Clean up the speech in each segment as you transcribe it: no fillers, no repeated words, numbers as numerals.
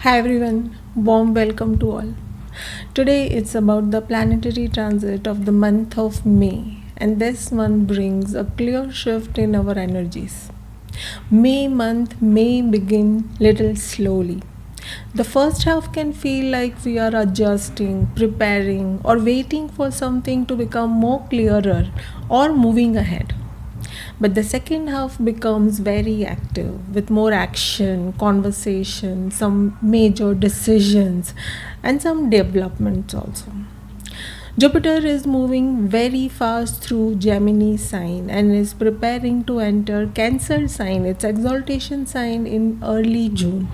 Hi everyone, warm welcome to all. Today it's about the planetary transit of the month of May, and this month brings a clear shift in our energies. May month may begin little slowly. The first half can feel like we are adjusting, preparing, or waiting for something to become more clearer or moving ahead. But the second half becomes very active with more action, conversation, some major decisions, and some developments also. Jupiter is moving very fast through Gemini sign and is preparing to enter Cancer sign, its exaltation sign, in early June.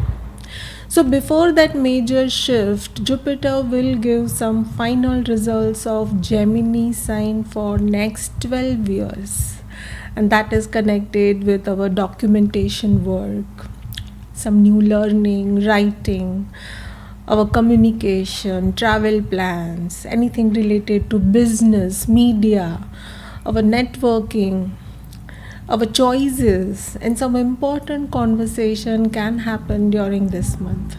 So, before that major shift, Jupiter will give some final results of Gemini sign for next 12 years, and that is connected with our documentation work, some new learning, writing, our communication, travel plans, anything related to business, media, our networking, our choices, and some important conversation can happen during this month.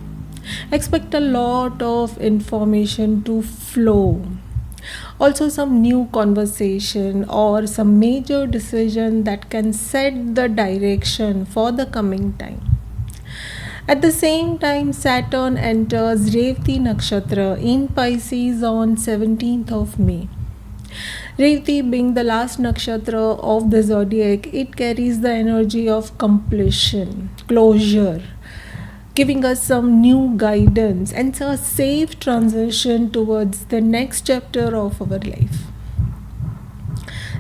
Expect a lot of information to flow. Also, some new conversation or some major decision that can set the direction for the coming time. At the same time, Saturn enters Revati Nakshatra in Pisces on 17th of May. Revati being the last nakshatra of the zodiac, it carries the energy of completion, closure, giving us some new guidance and a safe transition towards the next chapter of our life.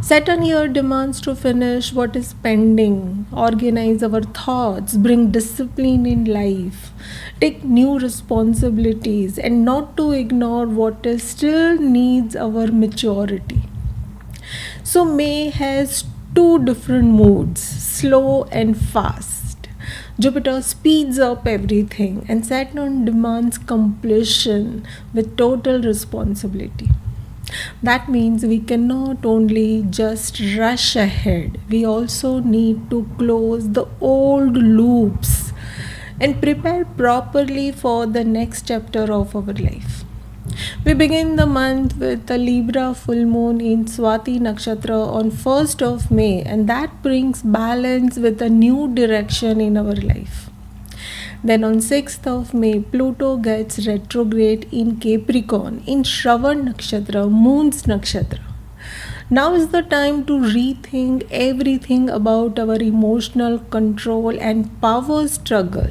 Saturn here demands to finish what is pending, organize our thoughts, bring discipline in life, take new responsibilities, and not to ignore what is still needs our maturity. So, May has two different moods, slow and fast. Jupiter speeds up everything, and Saturn demands completion with total responsibility. That means we cannot only just rush ahead, we also need to close the old loops and prepare properly for the next chapter of our life. We begin the month with the Libra full moon in Swati Nakshatra on 1st of May, and that brings balance with a new direction in our life. Then on 6th of May, Pluto gets retrograde in Capricorn in Shravan Nakshatra, Moon's Nakshatra. Now is the time to rethink everything about our emotional control and power struggle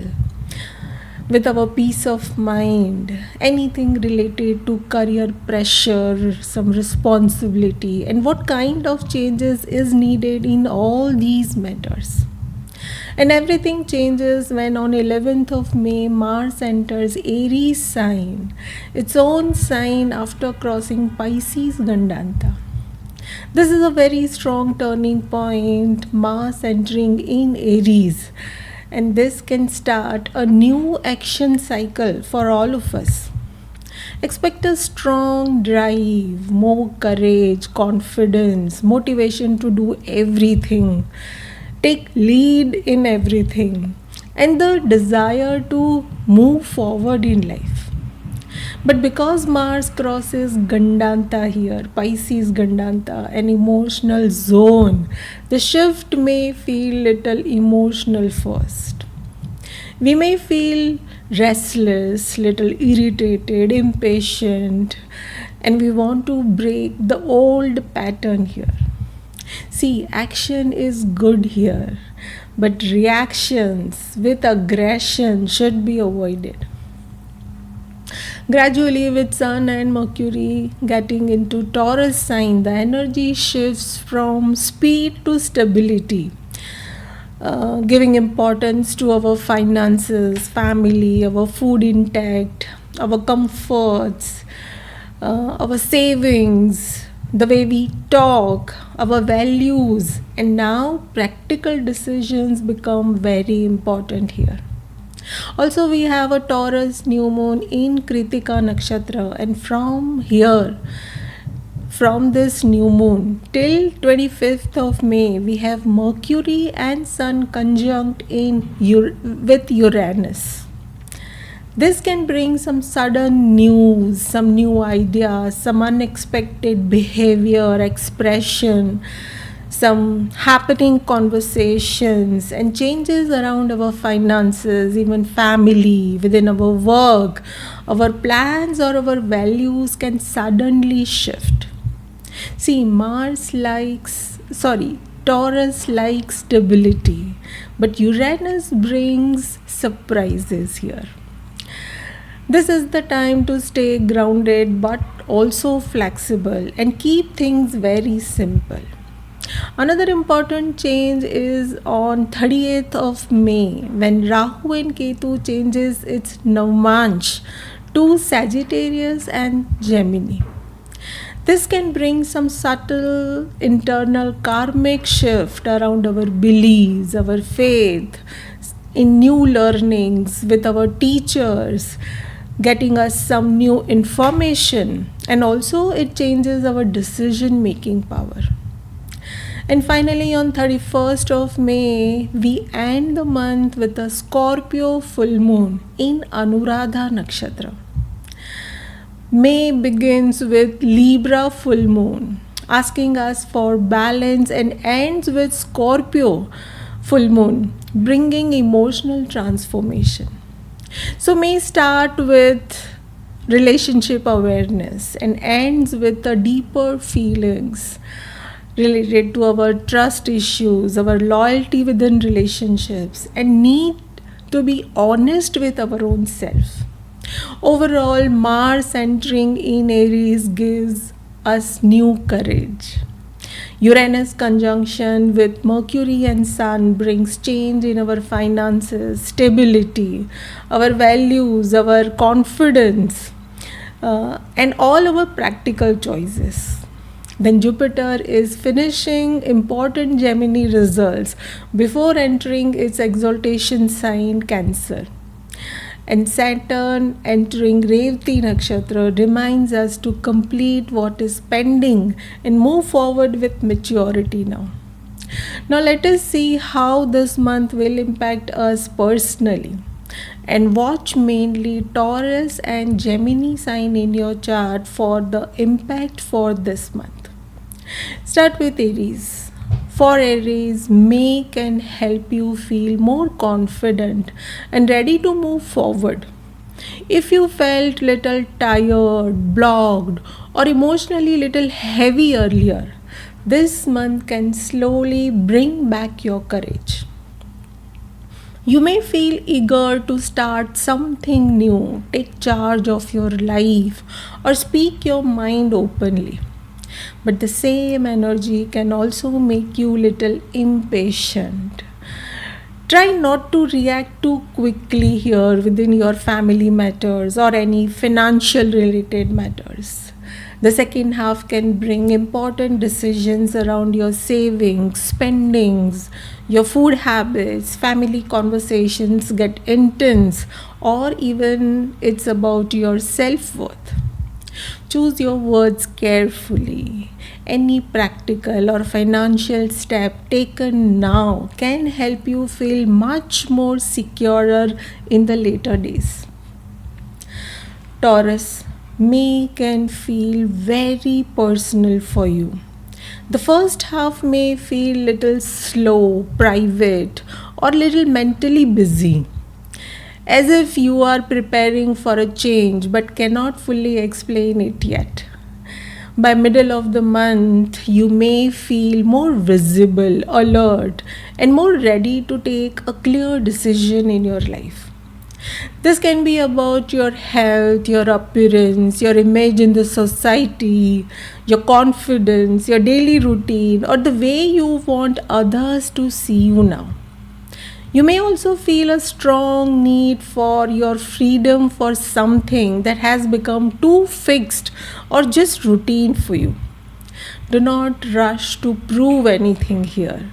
with our peace of mind, anything related to career pressure, some responsibility, and what kind of changes is needed in all these matters. And everything changes when on 11th of May, Mars enters Aries sign, its own sign after crossing Pisces Gandanta. This is a very strong turning point, Mars entering in Aries, and this can start a new action cycle for all of us. Expect a strong drive, more courage, confidence, motivation to do everything, take lead in everything, and the desire to move forward in life. But because Mars crosses Gandanta here, Pisces Gandanta, an emotional zone, the shift may feel little emotional first. We may feel restless, little irritated, impatient, and we want to break the old pattern here. See, action is good here, but reactions with aggression should be avoided. Gradually, with Sun and Mercury getting into Taurus sign, the energy shifts from speed to stability, giving importance to our finances, family, our food intake, our comforts, our savings, the way we talk, our values, and now practical decisions become very important here. Also, we have a Taurus new moon in Kritika Nakshatra, and from here, from this new moon till 25th of May, we have Mercury and Sun conjunct with Uranus. This can bring some sudden news, some new ideas, some unexpected behavior, expression, some happening conversations, and changes around our finances, even family, within our work. Our plans or our values can suddenly shift. See, Taurus likes stability, but Uranus brings surprises here. This is the time to stay grounded but also flexible and keep things very simple. Another important change is on 30th of May when Rahu and Ketu changes its Navmansh to Sagittarius and Gemini. This can bring some subtle internal karmic shift around our beliefs, our faith, in new learnings with our teachers, getting us some new information, and also it changes our decision making power. And finally, on 31st of May, we end the month with a Scorpio full moon in Anuradha Nakshatra. May begins with Libra full moon, asking us for balance, and ends with Scorpio full moon, bringing emotional transformation. So May start with relationship awareness and ends with the deeper feelings related to our trust issues, our loyalty within relationships, and need to be honest with our own self. Overall, Mars entering in Aries gives us new courage. Uranus conjunction with Mercury and Sun brings change in our finances, stability, our values, our confidence, and all our practical choices. Then Jupiter is finishing important Gemini results before entering its exaltation sign Cancer. And Saturn entering Revati Nakshatra reminds us to complete what is pending and move forward with maturity now. Now let us see how this month will impact us personally. And watch mainly Taurus and Gemini sign in your chart for the impact for this month. Start with Aries. For Aries, May can help you feel more confident and ready to move forward. If you felt little tired, blocked, or emotionally little heavy earlier, this month can slowly bring back your courage. You may feel eager to start something new, take charge of your life, or speak your mind openly. But the same energy can also make you little impatient. Try not to react too quickly here within your family matters or any financial related matters. The second half can bring important decisions around your savings, spendings, your food habits, family conversations get intense, or even it's about your self-worth. Choose your words carefully. Any practical or financial step taken now can help you feel much more securer in the later days. Taurus, May can feel very personal for you. The first half may feel little slow, private, or little mentally busy, as if you are preparing for a change but cannot fully explain it yet. By middle of the month, you may feel more visible, alert, and more ready to take a clear decision in your life. This can be about your health, your appearance, your image in the society, your confidence, your daily routine, or the way you want others to see you now. You may also feel a strong need for your freedom for something that has become too fixed or just routine for you. Do not rush to prove anything here.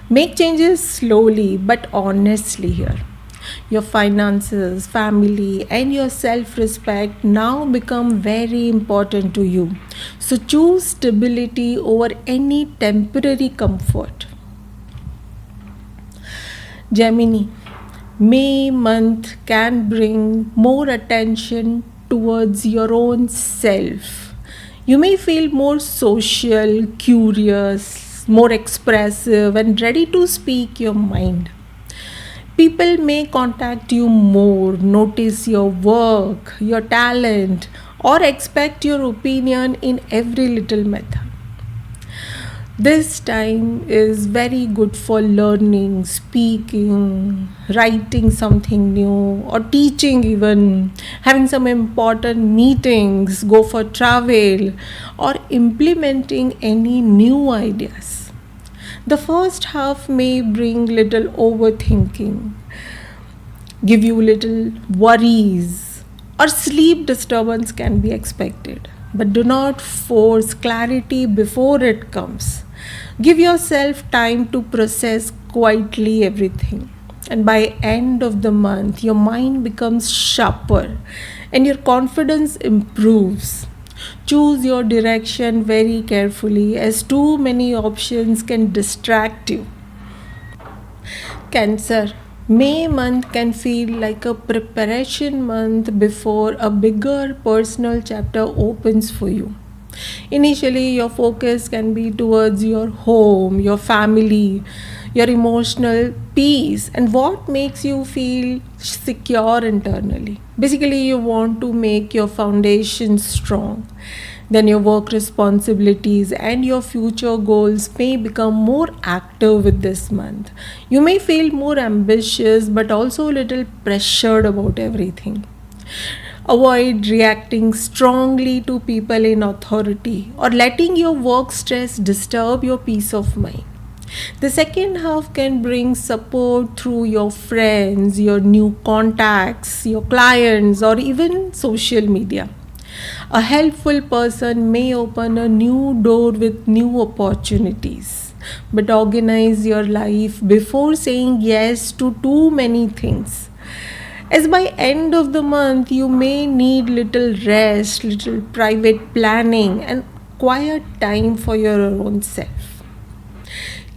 Make changes slowly but honestly here. Your finances, family, and your self respect now become very important to you. So choose stability over any temporary comfort. Gemini, May month can bring more attention towards your own self. You may feel more social, curious, more expressive, and ready to speak your mind. People may contact you more, notice your work, your talent, or expect your opinion in every little matter. This time is very good for learning, speaking, writing something new, or teaching, even having some important meetings, go for travel, or implementing any new ideas. The first half may bring little overthinking, give you little worries, or sleep disturbance can be expected. But do not force clarity before it comes. Give yourself time to process quietly everything. And by end of the month, your mind becomes sharper and your confidence improves. Choose your direction very carefully, as too many options can distract you. Cancer. May month can feel like a preparation month before a bigger personal chapter opens for you. Initially, your focus can be towards your home, your family, your emotional peace, and what makes you feel secure internally. Basically, you want to make your foundation strong. Then, your work responsibilities and your future goals may become more active with this month. You may feel more ambitious but also a little pressured about everything. Avoid reacting strongly to people in authority or letting your work stress disturb your peace of mind. The second half can bring support through your friends, your new contacts, your clients, or even social media. A helpful person may open a new door with new opportunities. But organize your life before saying yes to too many things, as by end of the month you may need little rest, little private planning, and quiet time for your own self.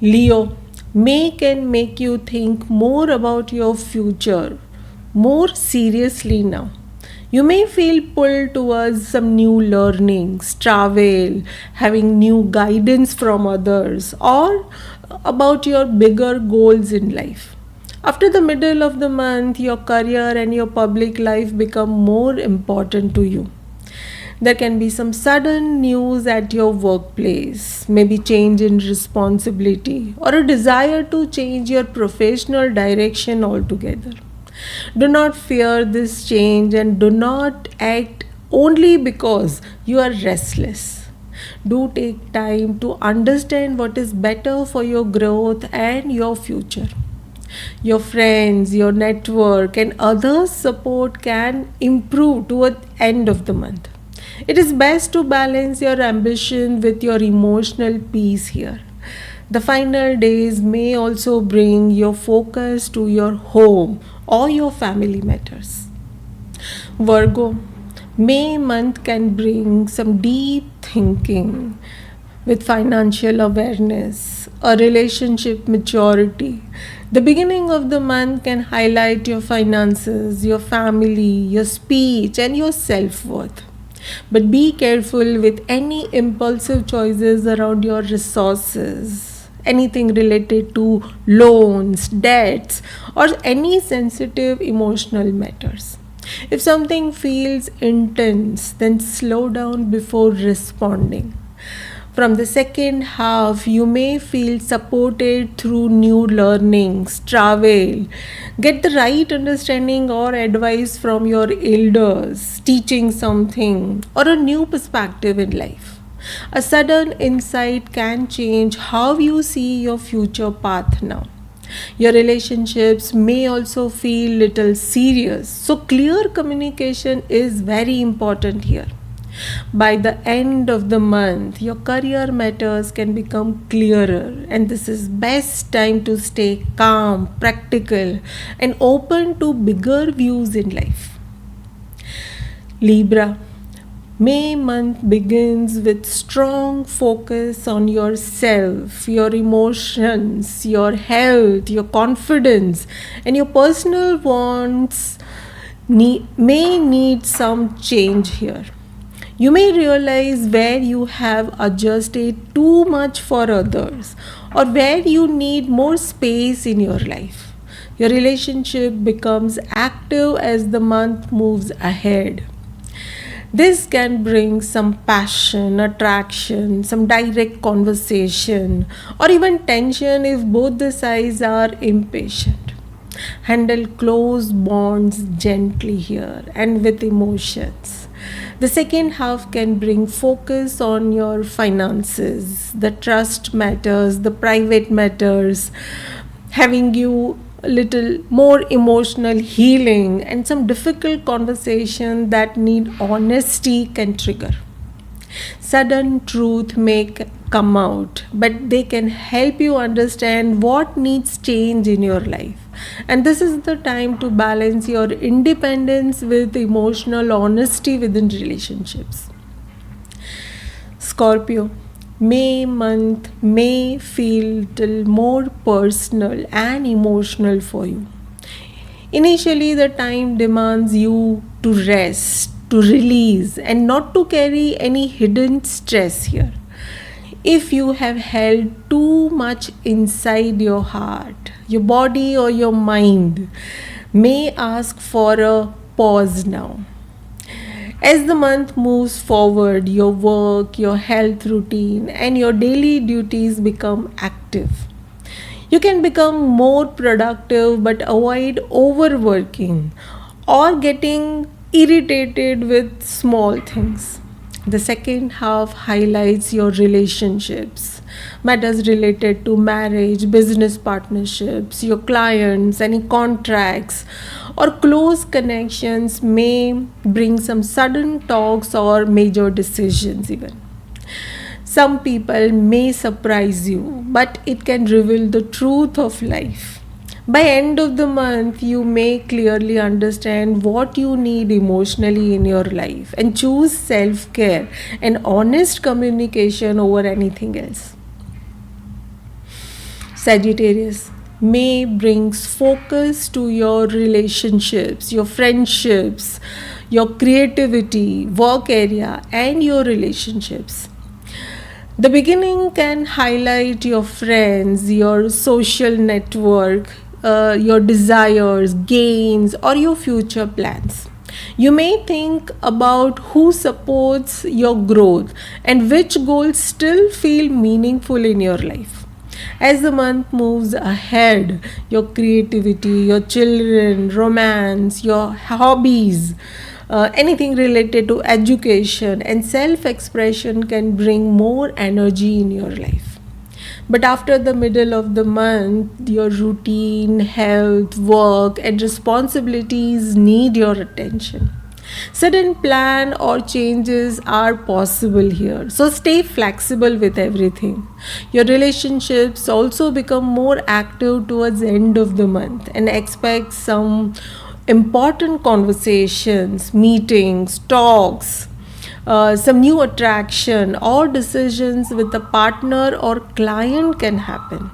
Leo, May can make you think more about your future more seriously now. You may feel pulled towards some new learnings, travel, having new guidance from others, or about your bigger goals in life. After the middle of the month, your career and your public life become more important to you. There can be some sudden news at your workplace, maybe change in responsibility, or a desire to change your professional direction altogether. Do not fear this change and do not act only because you are restless. Do take time to understand what is better for your growth and your future. Your friends, your network, and others' support can improve toward end of the month. It is best to balance your ambition with your emotional peace here. The final days may also bring your focus to your home or your family matters. Virgo, May month can bring some deep thinking with financial awareness, a relationship maturity. The beginning of the month can highlight your finances, your family, your speech, and your self worth. But be careful with any impulsive choices around your resources, anything related to loans, debts, or any sensitive emotional matters. If something feels intense, then slow down before responding. From the second half, you may feel supported through new learnings, travel, get the right understanding or advice from your elders, teaching something, or a new perspective in life. A sudden insight can change how you see your future path now. Your relationships may also feel little serious, so clear communication is very important here. By the end of the month, your career matters can become clearer, and this is best time to stay calm, practical, and open to bigger views in life. Libra, May month begins with strong focus on yourself, your emotions, your health, your confidence, and your personal wants may need some change here. You may realize where you have adjusted too much for others or where you need more space in your life. Your relationship becomes active as the month moves ahead. This can bring some passion, attraction, some direct conversation, or even tension if both the sides are impatient. Handle close bonds gently here and with emotions. The second half can bring focus on your finances, the trust matters, the private matters, having you a little more emotional healing, and some difficult conversation that need honesty can trigger. Sudden truth may come out, but they can help you understand what needs change in your life. And this is the time to balance your independence with emotional honesty within relationships. Scorpio, May month may feel little more personal and emotional for you. Initially, the time demands you to rest, to release, and not to carry any hidden stress here. If you have held too much inside your heart, your body or your mind may ask for a pause now. As the month moves forward, your work, your health routine, and your daily duties become active. You can become more productive but avoid overworking or getting irritated with small things. The second half highlights your relationships, matters related to marriage, business partnerships, your clients, any contracts, or close connections may bring some sudden talks or major decisions even. Some people may surprise you, but it can reveal the truth of life. By end of the month, you may clearly understand what you need emotionally in your life and choose self-care and honest communication over anything else. Sagittarius, May brings focus to your relationships, your friendships, your creativity, work area, and your relationships. The beginning can highlight your friends, your social network, your desires, gains, or your future plans. You may think about who supports your growth and which goals still feel meaningful in your life. As the month moves ahead, your creativity, your children, romance, your hobbies, anything related to education and self expression can bring more energy in your life. But after the middle of the month, your routine, health, work, and responsibilities need your attention. Sudden plan or changes are possible here, so stay flexible with everything. Your relationships also become more active towards the end of the month, and expect some important conversations, meetings, talks, some new attraction or decisions with a partner or client can happen.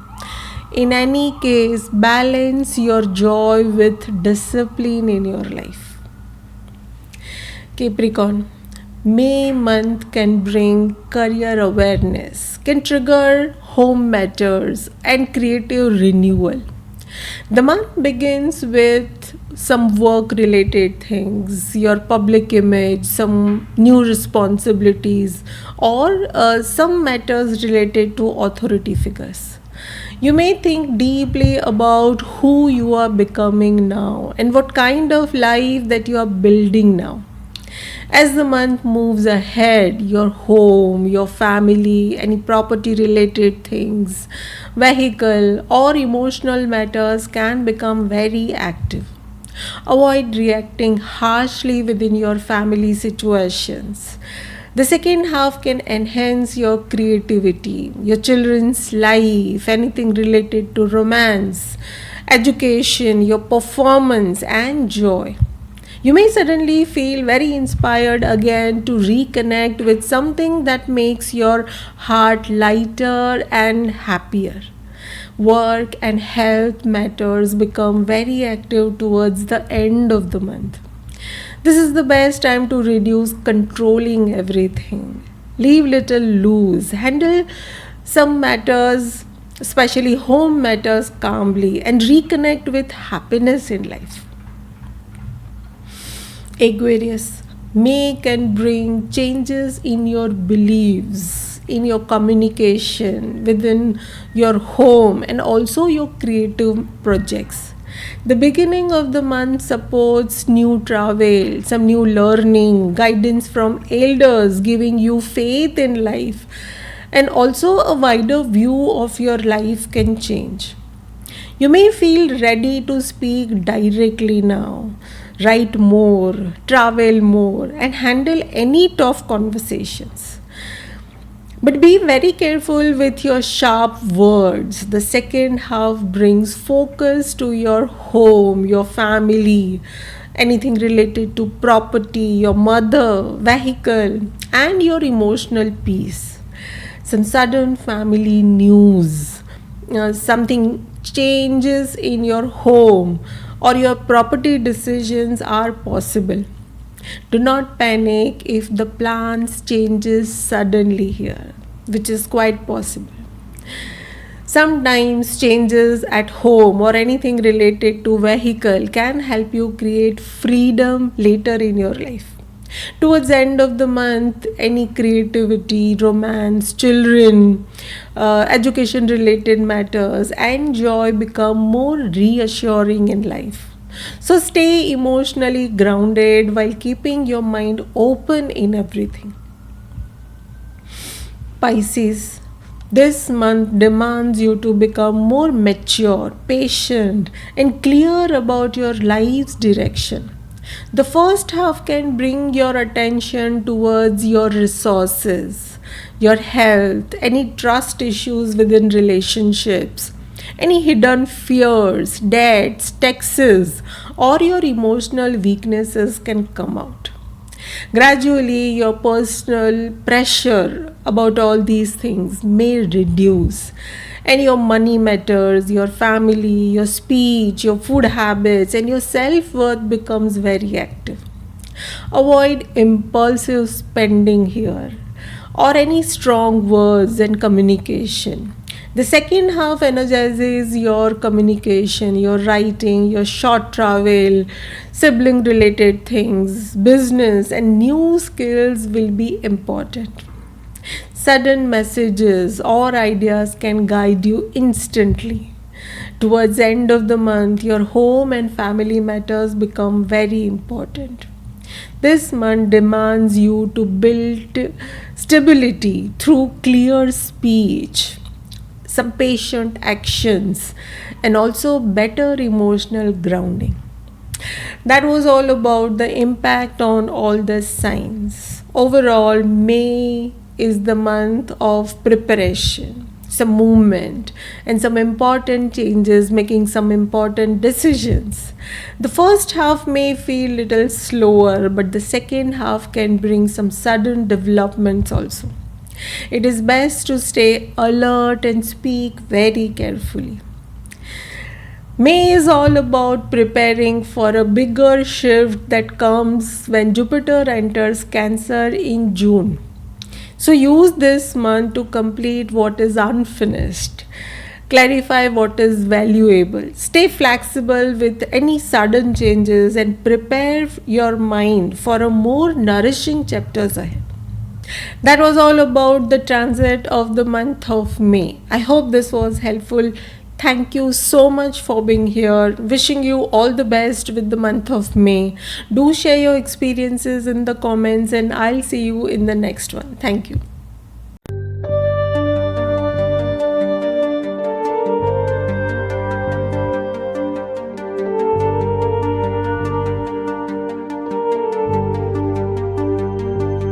In any case, balance your joy with discipline in your life. Capricorn, May month can bring career awareness, can trigger home matters and creative renewal. The month begins with some work related things, your public image, some new responsibilities, or some matters related to authority figures. You may think deeply about who you are becoming now and what kind of life that you are building now. As the month moves ahead, your home, your family, any property related things, vehicle, or emotional matters can become very active. Avoid reacting harshly within your family situations. The second half can enhance your creativity, your children's life, anything related to romance, education, your performance, and joy. You may suddenly feel very inspired again to reconnect with something that makes your heart lighter and happier. Work and health matters become very active towards the end of the month. This is the best time to reduce controlling everything. Leave little loose. Handle some matters, especially home matters, calmly and reconnect with happiness in life. Aquarius, make and bring changes in your beliefs, in your communication, within your home, and also your creative projects. The beginning of the month supports new travel, some new learning, guidance from elders, giving you faith in life, and also a wider view of your life can change. You may feel ready to speak directly now, write more, travel more, and handle any tough conversations. But be very careful with your sharp words. The second half brings focus to your home, your family, anything related to property, your mother, vehicle, and your emotional peace. Some sudden family news, something changes in your home or your property decisions are possible. Do not panic if the plans changes suddenly here, which is quite possible. Sometimes changes at home or anything related to vehicle can help you create freedom later in your life. Towards the end of the month, any creativity, romance, children, education related matters and joy become more reassuring in life. So stay emotionally grounded while keeping your mind open in everything. Pisces, this month demands you to become more mature, patient, and clear about your life's direction. The first half can bring your attention towards your resources, your health, any trust issues within relationships, any hidden fears, debts, taxes, or your emotional weaknesses can come out. Gradually, your personal pressure about all these things may reduce, and your money matters, your family, your speech, your food habits, and your self worth becomes very active. Avoid impulsive spending here or any strong words and communication. The second half energizes your communication, your writing, your short travel, sibling related things, business, and new skills will be important. Sudden messages or ideas can guide you instantly. Towards the end of the month, your home and family matters become very important. This month demands you to build stability through clear speech, some patient actions, and also better emotional grounding. That was all about the impact on all the signs. Overall, May is the month of preparation, some movement, and some important changes, making some important decisions. The first half may feel little slower, but the second half can bring some sudden developments also. It is best to stay alert and speak very carefully. May is all about preparing for a bigger shift that comes when Jupiter enters Cancer in June. So use this month to complete what is unfinished, clarify what is valuable, stay flexible with any sudden changes, and prepare your mind for a more nourishing chapters ahead. That was all about the transit of the month of May. I hope this was helpful. Thank you so much for being here. Wishing you all the best with the month of May. Do share your experiences in the comments, and I'll see you in the next one. Thank you.